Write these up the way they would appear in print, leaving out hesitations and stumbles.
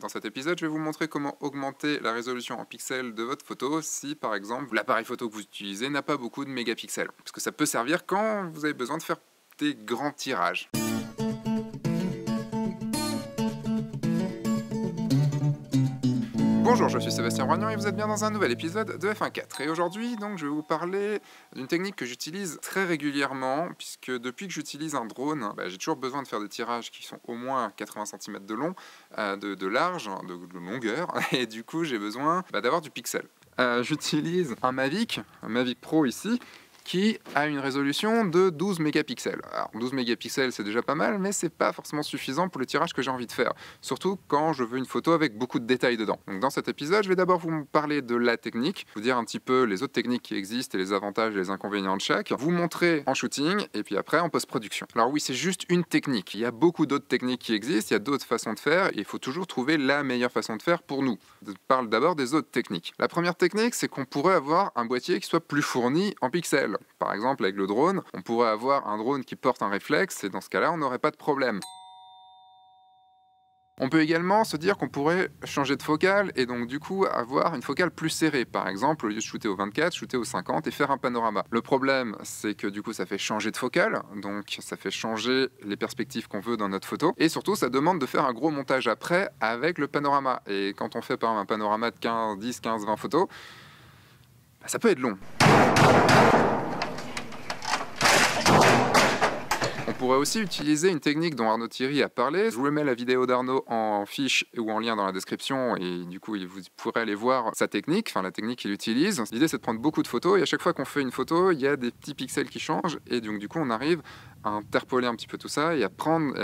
Dans cet épisode, je vais vous montrer comment augmenter la résolution en pixels de votre photo si, par exemple, l'appareil photo que vous utilisez n'a pas beaucoup de mégapixels. Parce que ça peut servir quand vous avez besoin de faire des grands tirages. Bonjour, je suis Sébastien Roignan et vous êtes bien dans un nouvel épisode de F1.4. Et aujourd'hui, donc, je vais vous parler d'une technique que j'utilise très régulièrement, puisque depuis que j'utilise un drone, j'ai toujours besoin de faire des tirages qui sont au moins 80 cm de long, de large, de longueur, et du coup, j'ai besoin d'avoir du pixel. J'utilise un Mavic Pro ici, qui a une résolution de 12 mégapixels. Alors 12 mégapixels c'est déjà pas mal, mais c'est pas forcément suffisant pour le tirage que j'ai envie de faire, surtout quand je veux une photo avec beaucoup de détails dedans. Donc dans cet épisode, je vais d'abord vous parler de la technique, vous dire un petit peu les autres techniques qui existent et les avantages et les inconvénients de chaque, vous montrer en shooting et puis après en post-production. Alors oui, c'est juste une technique, il y a beaucoup d'autres techniques qui existent, il y a d'autres façons de faire et il faut toujours trouver la meilleure façon de faire pour nous. Je parle d'abord des autres techniques. La première technique, c'est qu'on pourrait avoir un boîtier qui soit plus fourni en pixels. Par exemple, avec le drone, on pourrait avoir un drone qui porte un réflexe et dans ce cas-là, on n'aurait pas de problème. On peut également se dire qu'on pourrait changer de focale et donc du coup avoir une focale plus serrée. Par exemple, au lieu de shooter au 24, shooter au 50 et faire un panorama. Le problème, c'est que du coup ça fait changer de focale, donc ça fait changer les perspectives qu'on veut dans notre photo. Et surtout, ça demande de faire un gros montage après avec le panorama. Et quand on fait par exemple un panorama de 10, 15, 20 photos, ça peut être long. On pourrait aussi utiliser une technique dont Arnaud Thierry a parlé. Je vous mets la vidéo d'Arnaud en fiche ou en lien dans la description et du coup vous pourrez aller voir sa technique, enfin la technique qu'il utilise. L'idée c'est de prendre beaucoup de photos et à chaque fois qu'on fait une photo, il y a des petits pixels qui changent et donc du coup on arrive à interpoler un petit peu tout ça et à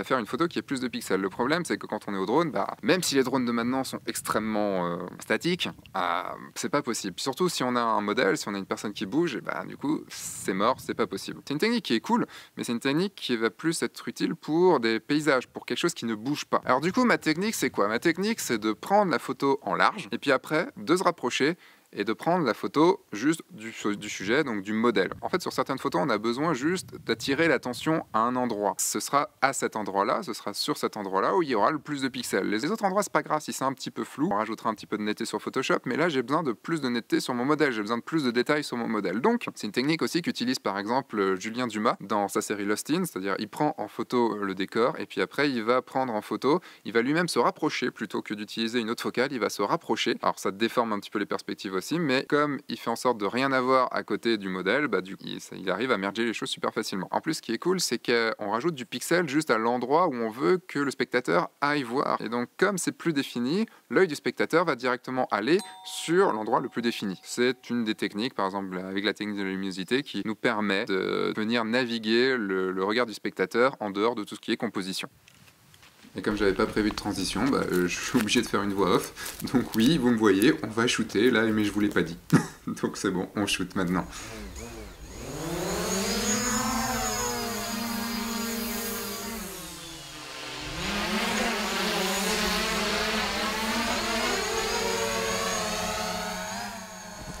faire une photo qui ait plus de pixels. Le problème c'est que quand on est au drone, même si les drones de maintenant sont extrêmement statiques, c'est pas possible. Surtout si on a un modèle, si on a une personne qui bouge, et du coup c'est mort, c'est pas possible. C'est une technique qui est cool, mais c'est une technique qui va plus être utile pour des paysages, pour quelque chose qui ne bouge pas. Alors du coup ma technique c'est quoi? Ma technique c'est de prendre la photo en large et puis après de se rapprocher et de prendre la photo juste du sujet, donc du modèle. En fait, sur certaines photos, on a besoin juste d'attirer l'attention à un endroit. Ce sera à cet endroit-là, ce sera sur cet endroit-là où il y aura le plus de pixels. Les autres endroits, c'est pas grave si c'est un petit peu flou. On rajoutera un petit peu de netteté sur Photoshop, mais là, j'ai besoin de plus de netteté sur mon modèle. J'ai besoin de plus de détails sur mon modèle. Donc, c'est une technique aussi qu'utilise par exemple Julien Dumas dans sa série Lost In, c'est-à-dire il prend en photo le décor et puis après, il va prendre en photo, il va lui-même se rapprocher plutôt que d'utiliser une autre focale, il va se rapprocher. Alors, ça déforme un petit peu les perspectives aussi, mais comme il fait en sorte de rien avoir à côté du modèle, il arrive à merger les choses super facilement. En plus, ce qui est cool, c'est qu'on rajoute du pixel juste à l'endroit où on veut que le spectateur aille voir. Et donc, comme c'est plus défini, l'œil du spectateur va directement aller sur l'endroit le plus défini. C'est une des techniques, par exemple, avec la technique de la luminosité, qui nous permet de venir naviguer le regard du spectateur en dehors de tout ce qui est composition. Et comme j'avais pas prévu de transition, je suis obligé de faire une voix off. Donc oui, vous me voyez, on va shooter là, mais je vous l'ai pas dit. Donc c'est bon, on shoot maintenant.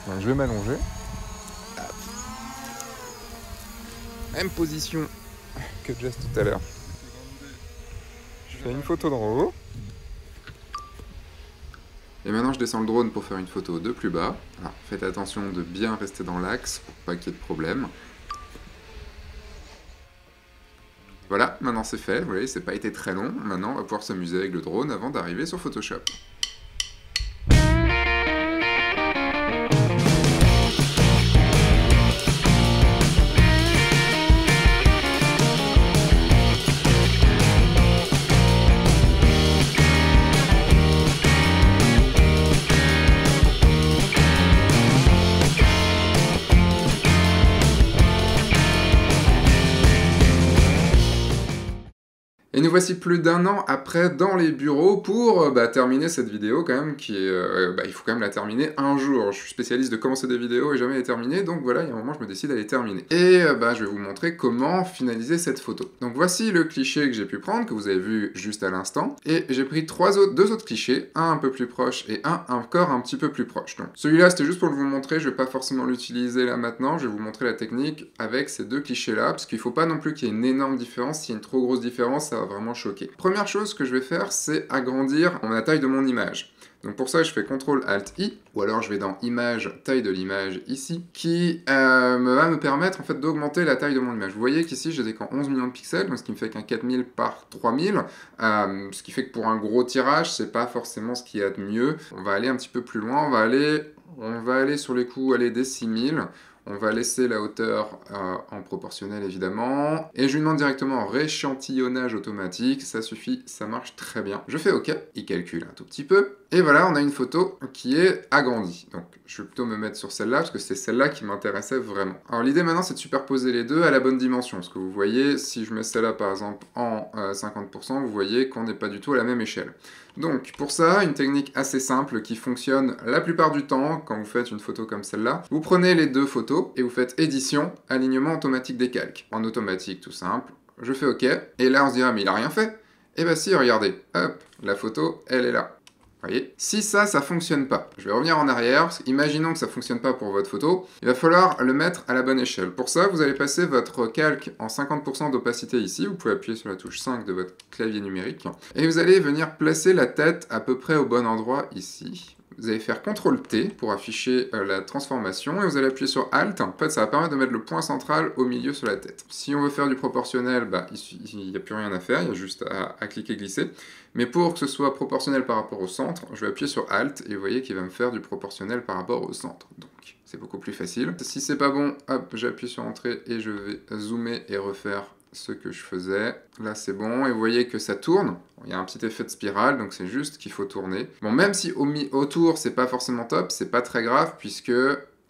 Donc, je vais m'allonger. Même position que Jess tout à l'heure. Je fais une photo d'en haut. Et maintenant je descends le drone pour faire une photo de plus bas. Alors, faites attention de bien rester dans l'axe pour pas qu'il y ait de problème. Voilà, maintenant c'est fait. Vous voyez, c'est pas été très long. Maintenant on va pouvoir s'amuser avec le drone avant d'arriver sur Photoshop. Et nous voici plus d'1 an après dans les bureaux pour terminer cette vidéo quand même qui est... il faut quand même la terminer un jour. Je suis spécialiste de commencer des vidéos et jamais les terminer, donc voilà, il y a un moment je me décide à les terminer. Et je vais vous montrer comment finaliser cette photo. Donc voici le cliché que j'ai pu prendre, que vous avez vu juste à l'instant. Et j'ai pris deux autres clichés, un peu plus proche et un encore un petit peu plus proche. Donc celui-là c'était juste pour vous montrer, je vais pas forcément l'utiliser là maintenant, je vais vous montrer la technique avec ces deux clichés-là, parce qu'il faut pas non plus qu'il y ait une énorme différence. S'il y a une trop grosse différence, ça va vraiment vraiment choqué. Première chose que je vais faire, c'est agrandir la taille de mon image. Donc pour ça, je fais CTRL-ALT-I, ou alors je vais dans Image, taille de l'image ici, qui va me permettre en fait d'augmenter la taille de mon image. Vous voyez qu'ici, j'ai qu'en 11 millions de pixels, donc ce qui me fait qu'un 4000 par 3000, ce qui fait que pour un gros tirage, c'est pas forcément ce qu'il y a de mieux. On va aller un petit peu plus loin, on va aller sur les coups, aller des 6000. On va laisser la hauteur en proportionnel évidemment. Et je lui demande directement rééchantillonnage automatique. Ça suffit, ça marche très bien. Je fais OK, il calcule un tout petit peu. Et voilà, on a une photo qui est agrandie. Donc je vais plutôt me mettre sur celle-là parce que c'est celle-là qui m'intéressait vraiment. Alors l'idée maintenant c'est de superposer les deux à la bonne dimension. Parce que vous voyez, si je mets celle-là par exemple en 50%, vous voyez qu'on n'est pas du tout à la même échelle. Donc pour ça, une technique assez simple qui fonctionne la plupart du temps quand vous faites une photo comme celle-là. Vous prenez les deux photos et vous faites édition, alignement automatique des calques. En automatique tout simple, je fais OK, et là on se dira mais il a rien fait. Et bah si, regardez, hop, la photo, elle est là. Voyez. Si ça fonctionne pas, je vais revenir en arrière, parce qu'imaginons que ça fonctionne pas pour votre photo, il va falloir le mettre à la bonne échelle. Pour ça, vous allez passer votre calque en 50% d'opacité ici, vous pouvez appuyer sur la touche 5 de votre clavier numérique, et vous allez venir placer la tête à peu près au bon endroit ici. Vous allez faire CTRL-T pour afficher la transformation et vous allez appuyer sur ALT. En fait, ça va permettre de mettre le point central au milieu sur la tête. Si on veut faire du proportionnel, bah, il n'y a plus rien à faire, il y a juste à cliquer glisser. Mais pour que ce soit proportionnel par rapport au centre, je vais appuyer sur ALT et vous voyez qu'il va me faire du proportionnel par rapport au centre. Donc, c'est beaucoup plus facile. Si c'est pas bon, hop, j'appuie sur Entrée et je vais zoomer et refaire ce que je faisais. Là, c'est bon. Et vous voyez que ça tourne. Il y a un petit effet de spirale, donc c'est juste qu'il faut tourner. Bon, même si autour, c'est pas forcément top, c'est pas très grave, puisque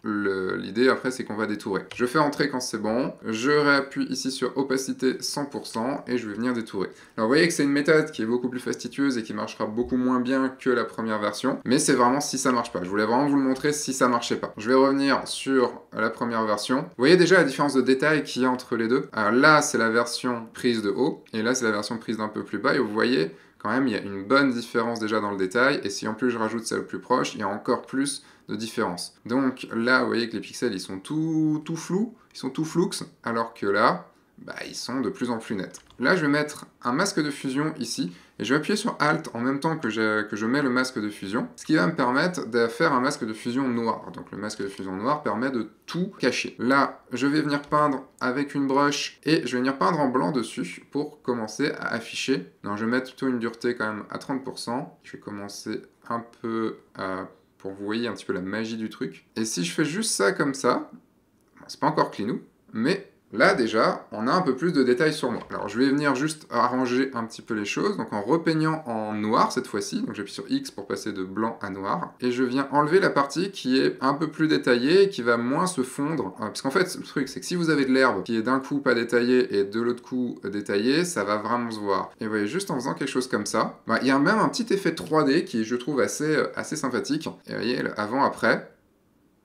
l'idée après c'est qu'on va détourer. Je fais entrer quand c'est bon, je réappuie ici sur opacité 100% et je vais venir détourer. Alors vous voyez que c'est une méthode qui est beaucoup plus fastidieuse et qui marchera beaucoup moins bien que la première version, mais c'est vraiment si ça marche pas. Je voulais vraiment vous le montrer si ça marchait pas. Je vais revenir sur la première version. Vous voyez déjà la différence de détail qu'il y a entre les deux. Alors là c'est la version prise de haut et là c'est la version prise d'un peu plus bas et vous voyez quand même il y a une bonne différence déjà dans le détail et si en plus je rajoute celle plus proche, il y a encore plus de différence. Donc là, vous voyez que les pixels, ils sont tout flous, ils sont tout floux, alors que là, bah, ils sont de plus en plus nets. Là, je vais mettre un masque de fusion ici, et je vais appuyer sur Alt en même temps que je mets le masque de fusion, ce qui va me permettre de faire un masque de fusion noir. Donc le masque de fusion noir permet de tout cacher. Là, je vais venir peindre avec une brush, et je vais venir peindre en blanc dessus pour commencer à afficher. Donc je vais mettre plutôt une dureté quand même à 30%. Je vais commencer un peu pour que vous voyez un petit peu la magie du truc. Et si je fais juste ça comme ça, bon, c'est pas encore cleanou, mais là déjà, on a un peu plus de détails sur moi. Alors je vais venir juste arranger un petit peu les choses, donc en repeignant en noir cette fois-ci, donc j'appuie sur X pour passer de blanc à noir, et je viens enlever la partie qui est un peu plus détaillée et qui va moins se fondre. Parce qu'en fait, le truc, c'est que si vous avez de l'herbe qui est d'un coup pas détaillée et de l'autre coup détaillée, ça va vraiment se voir. Et vous voyez, juste en faisant quelque chose comme ça, bah, il y a même un petit effet 3D qui, je trouve, assez sympathique. Et vous voyez, avant-après,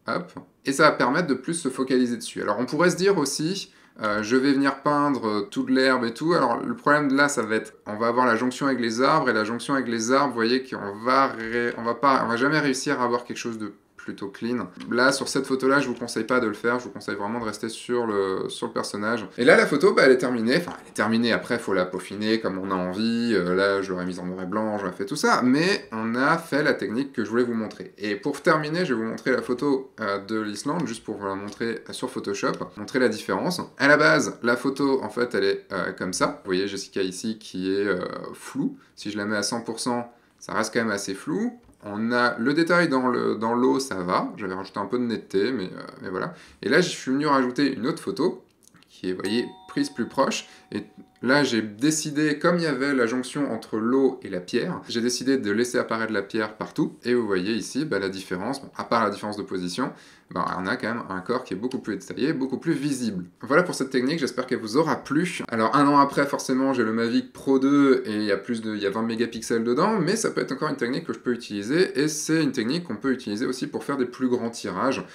hop, et ça va permettre de plus se focaliser dessus. Alors on pourrait se dire aussi, je vais venir peindre toute l'herbe et tout. Alors le problème de là, ça va être, on va avoir la jonction avec les arbres, et la jonction avec les arbres, vous voyez qu'on va jamais réussir à avoir quelque chose de plutôt clean. Là, sur cette photo-là, je vous conseille pas de le faire, je vous conseille vraiment de rester sur le personnage. Et là, la photo, bah, elle est terminée. Enfin, elle est terminée, après, il faut la peaufiner comme on a envie. Là, je l'aurais mise en noir et blanc, j'aurais fait tout ça. Mais on a fait la technique que je voulais vous montrer. Et pour terminer, je vais vous montrer la photo de l'Islande, juste pour vous la montrer sur Photoshop, montrer la différence. À la base, la photo, en fait, elle est comme ça. Vous voyez Jessica ici qui est floue. Si je la mets à 100%, ça reste quand même assez flou. On a le détail dans l'eau, ça va. J'avais rajouté un peu de netteté, mais voilà. Et là, je suis venu rajouter une autre photo, qui est, vous voyez, prise plus proche. Et là, j'ai décidé, comme il y avait la jonction entre l'eau et la pierre, j'ai décidé de laisser apparaître la pierre partout. Et vous voyez ici, bah, la différence, bon, à part la différence de position, bah, on a quand même un corps qui est beaucoup plus détaillé, beaucoup plus visible. Voilà pour cette technique, j'espère qu'elle vous aura plu. Alors, un an après, forcément, j'ai le Mavic Pro 2 et il y a 20 mégapixels dedans, mais ça peut être encore une technique que je peux utiliser, et c'est une technique qu'on peut utiliser aussi pour faire des plus grands tirages,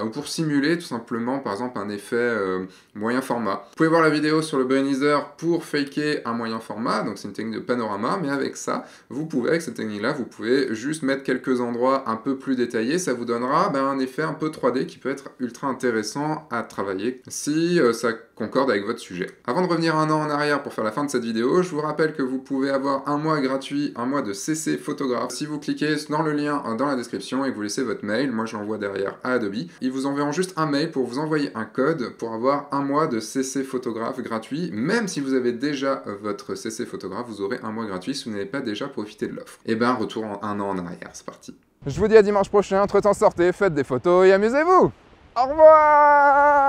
ou pour simuler tout simplement, par exemple, un effet moyen format. Vous pouvez voir la vidéo sur le Brainizer pour faker un moyen format, donc c'est une technique de panorama, mais avec ça, vous pouvez, avec cette technique-là, vous pouvez juste mettre quelques endroits un peu plus détaillés, ça vous donnera un effet un peu 3D qui peut être ultra intéressant à travailler. Si ça concorde avec votre sujet. Avant de revenir un an en arrière pour faire la fin de cette vidéo, je vous rappelle que vous pouvez avoir un mois gratuit, un mois de CC photographe. Si vous cliquez dans le lien dans la description et que vous laissez votre mail, moi je l'envoie derrière à Adobe, ils vous enverront juste un mail pour vous envoyer un code pour avoir un mois de CC photographe gratuit. Même si vous avez déjà votre CC photographe, vous aurez un mois gratuit si vous n'avez pas déjà profité de l'offre. Et ben retour en un an en arrière, c'est parti. Je vous dis à dimanche prochain, entre-temps sortez, faites des photos et amusez-vous. Au revoir.